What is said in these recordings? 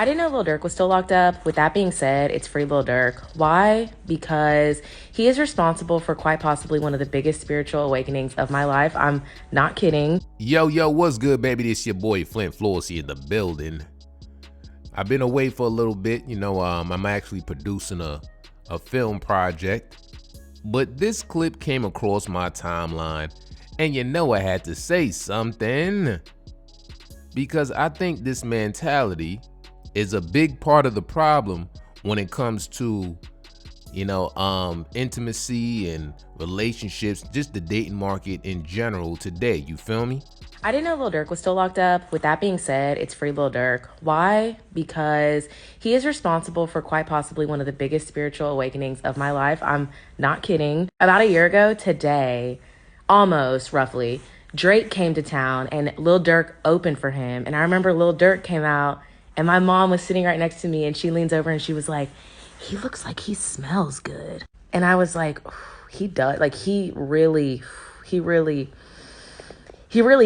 I didn't know Lil Durk was still locked up. With that being said, it's free Lil Durk. Why? Because he is responsible for quite possibly one of the biggest spiritual awakenings of my life. I'm not kidding. Yo, what's good, baby? This your boy Flint Flossy in the building. I've been away for a little bit. I'm actually producing a film project. But this clip came across my timeline, and I had to say something. Because I think this mentality is a big part of the problem when it comes to, intimacy and relationships, just the dating market in general today. You feel me? I didn't know Lil Durk was still locked up. With that being said, it's free Lil Durk. Why? Because he is responsible for quite possibly one of the biggest spiritual awakenings of my life. I'm not kidding. About a year ago today, almost roughly, Drake came to town and Lil Durk opened for him. And I remember Lil Durk came out and my mom was sitting right next to me and she leans over and she was like, "He looks like he smells good." And I was like, he does. Like, he really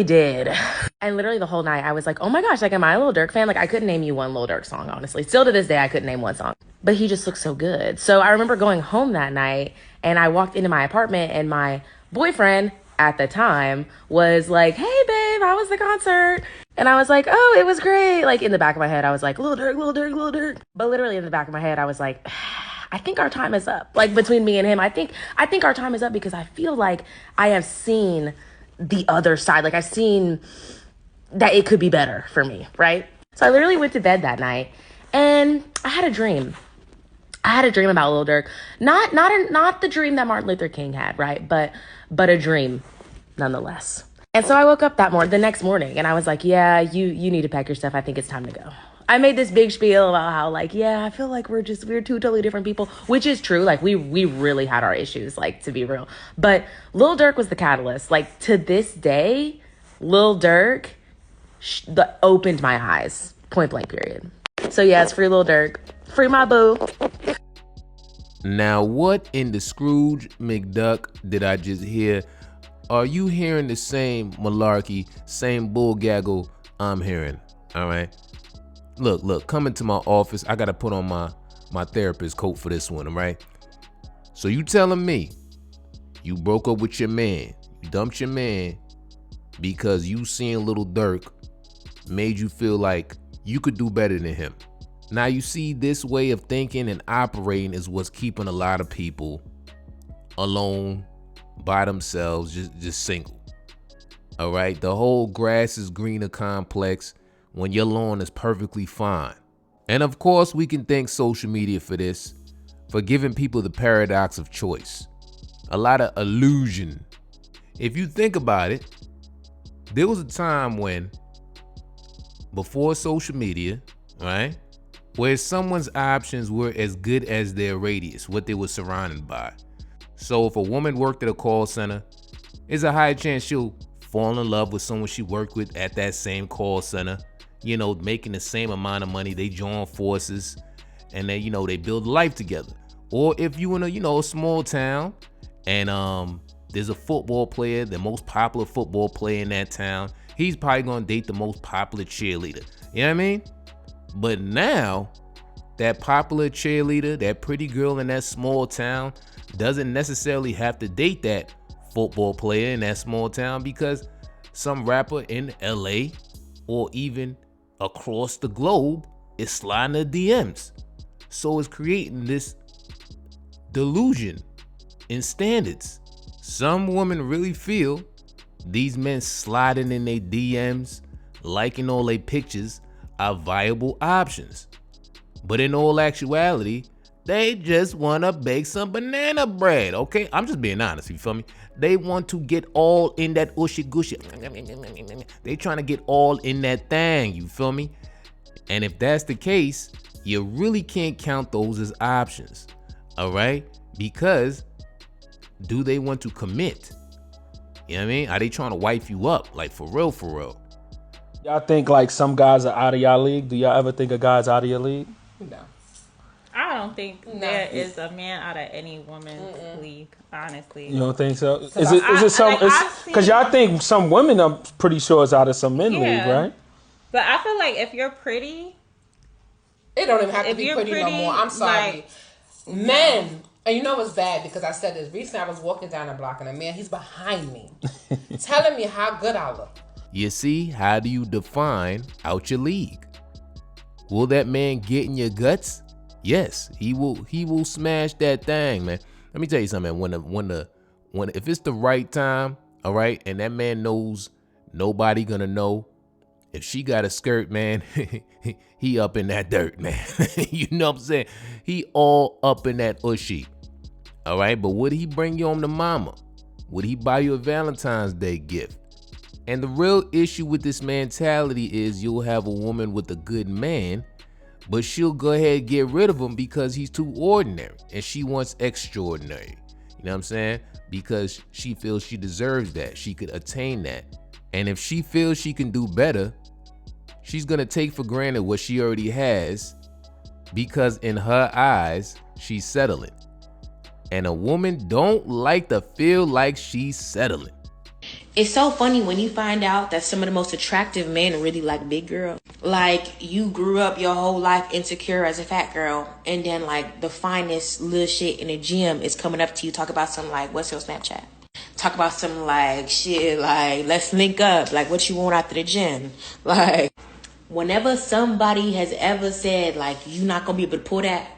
did. And literally the whole night I was like, oh my gosh, like, am I a Lil Durk fan? Like, I couldn't name you one Lil Durk song, honestly. Still to this day, I couldn't name one song. But he just looked so good. So I remember going home that night and I walked into my apartment and my boyfriend at the time was like, "Hey babe, how was the concert?" And I was like, "Oh, it was great." Like, in the back of my head, I was like, Lil Durk, Lil Durk, Lil Durk. But literally in the back of my head, I was like, I think our time is up. Like, between me and him, I think our time is up because I feel like I have seen the other side. Like, I've seen that it could be better for me, right? So I literally went to bed that night and I had a dream. I had a dream about Lil Durk. Not the dream that Martin Luther King had, right? But a dream nonetheless. And so I woke up the next morning and I was like, yeah, you need to pack your stuff. I think it's time to go. I made this big spiel about how, like, yeah, I feel like we're two totally different people, which is true. Like, we really had our issues, like, to be real. But Lil Durk was the catalyst. Like, to this day, Lil Durk opened my eyes, point blank period. So yeah, it's free Lil Durk. Free my boo. Now, what in the Scrooge McDuck did I just hear? Are you hearing the same malarkey, same bull gaggle I'm hearing? All right. Look, come into my office. I got to put on my therapist coat for this one, all right? So you telling me you broke up with your man, you dumped your man because you seeing Lil Durk made you feel like you could do better than him. Now, you see, this way of thinking and operating is what's keeping a lot of people alone, by themselves, just single. All right? The whole grass is greener complex when your lawn is perfectly fine. And of course, we can thank social media for this, for giving people the paradox of choice. A lot of illusion. If you think about it, there was a time when, before social media, right, where someone's options were as good as their radius, what they were surrounded by. So if a woman worked at a call center, there's a high chance she'll fall in love with someone she worked with at that same call center, making the same amount of money. They join forces and they build life together. Or if you in a small town and there's a football player, the most popular football player in that town, he's probably gonna date the most popular cheerleader. You know what I mean? But now, that popular cheerleader, that pretty girl in that small town, doesn't necessarily have to date that football player in that small town because some rapper in LA or even across the globe is sliding the DMs. So it's creating this delusion in standards. Some women really feel these men sliding in their DMs, liking all their pictures, are viable options. But in all actuality, they just want to bake some banana bread, okay? I'm just being honest, you feel me? They want to get all in that ushy gushy. They trying to get all in that thing, you feel me? And if that's the case, you really can't count those as options, all right? Because do they want to commit? You know what I mean? Are they trying to wipe you up? Like, for real, for real? Y'all think like some guys are out of y'all league? Do y'all ever think a guy's out of your league? No. I don't think there is a man out of any woman's league, honestly. You don't think so? Is it some? Because y'all think some women, I'm pretty sure, is out of some men league, right? But I feel like if you're pretty, It don't even have to if be you're pretty, no more. I'm sorry. like, Men, and you know what's bad, because I said this recently. I was walking down the block and a man, he's behind me, telling me how good I look. You see, how do you define out your league? Will that man get in your guts? Yes, he will. He will smash that thing, man. Let me tell you something, man. When if it's the right time, all right, and that man knows nobody gonna know. If she got a skirt, man, he up in that dirt, man. You know what I'm saying? He all up in that ushy. All right, but would he bring you home to mama? Would he buy you a Valentine's Day gift? And the real issue with this mentality is you'll have a woman with a good man, but she'll go ahead and get rid of him because he's too ordinary and she wants extraordinary. You know what I'm saying? Because she feels she deserves that. She could attain that. And if she feels she can do better, she's gonna take for granted what she already has because in her eyes, she's settling. And a woman don't like to feel like she's settling. It's so funny when you find out that some of the most attractive men really like big girls. Like, you grew up your whole life insecure as a fat girl, and then like the finest little shit in the gym is coming up to you, talk about something like, what's your Snapchat? Talk about something like, shit, like, let's link up, like, what you want after the gym. Like, whenever somebody has ever said, like, you're not gonna be able to pull that,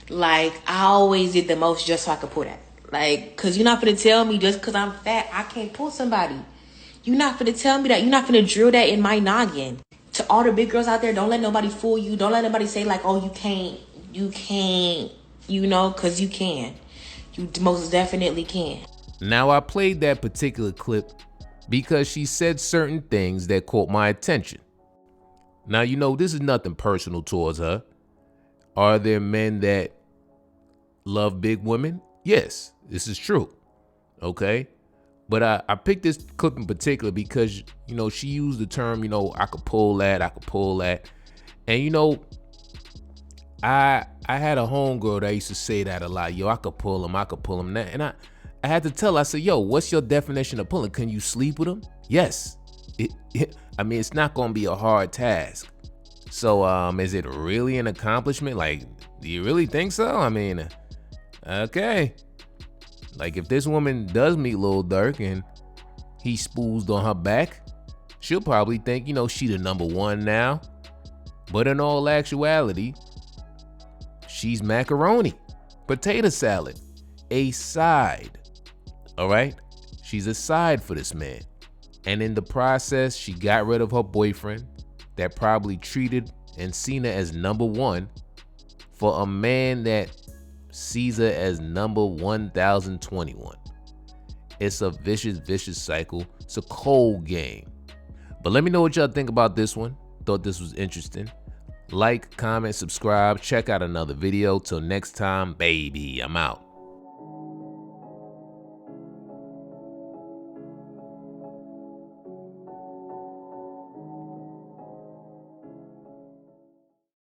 like, I always did the most just so I could pull that. Like, cause you're not gonna tell me just cause I'm fat, I can't pull somebody. You're not gonna tell me that. You're not gonna drill that in my noggin. To all the big girls out there, don't let nobody fool you. Don't let nobody say like, oh, you can't, you know, cause you can. You most definitely can. Now, I played that particular clip because she said certain things that caught my attention. Now, you know, this is nothing personal towards her. Are there men that love big women? Yes, this is true. Okay. But I picked this clip in particular because, you know, she used the term, you know, I could pull that, I could pull that. And, you know, I had a homegirl that used to say that a lot. Yo, I could pull him, I could pull him. And I had to tell her, I said, yo, what's your definition of pulling? Can you sleep with him? Yes. I mean, it's not going to be a hard task. So, is it really an accomplishment? Like, do you really think so? I mean, okay. Like, if this woman does meet Lil Durk and he spoozed on her back, she'll probably think, you know, she the number one now. But in all actuality, she's macaroni, potato salad, a side. All right? She's a side for this man. And in the process, she got rid of her boyfriend that probably treated and seen her as number one for a man that sees her as number 1021. It's a vicious cycle. It's a cold game. But let me know what y'all think about this one. Thought this was interesting. Like, comment, subscribe, check out another video. Till next time, baby, I'm out.